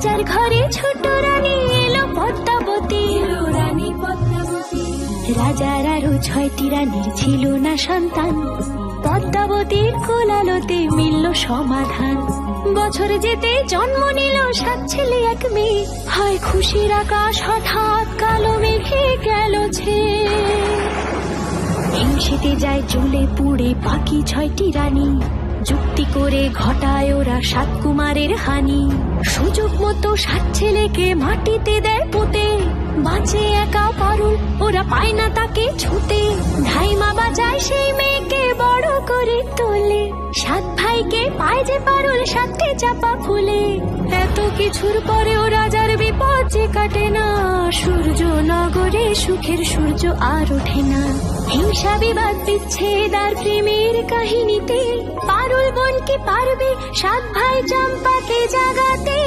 রাজার ঘরে ছোট রানী এলো পদ্মাবতী, রানী পদ্মাবতী। রাজার আরো 6টি রানীর ছিল না সন্তান, পদ্মাবতীর কোলালোতে মিলল সমাধান। বছর যেতে জন্ম নিল 7 ছেলে 1 মেয়ে, হয় খুশির আকাশ হঠাৎ কালো মেঘে গেল ছেয়ে। হিংসেতে যায় জ্বলে পুড়ে বাকি 6টি রানী, যুক্তি করে ঘটায় ওরা 7 কুমারের হানি। সুযোগ মতো 7 ছেলেকে মাটিতে দেয় পুঁতে, বাঁচে একা পারুল, ওরা পায় না তাকে ছুতে। ধাইমা বাজায় সেই মেয়েকে বড় করে তোলে, 7 ভাইকে পায় যে পারুল 7টে চাপা ফুলে। এত কিছুর পরেও রাজার বিপদ যে কাটে না, সূর্য নগরে সুখের সূর্য আর ওঠে না। হিংসা বিবাদ বিচ্ছেদ আর প্রেমের কাহিনীতে পারুল বোন কি পারবে 7 ভাই চম্পাকে জাগাতে।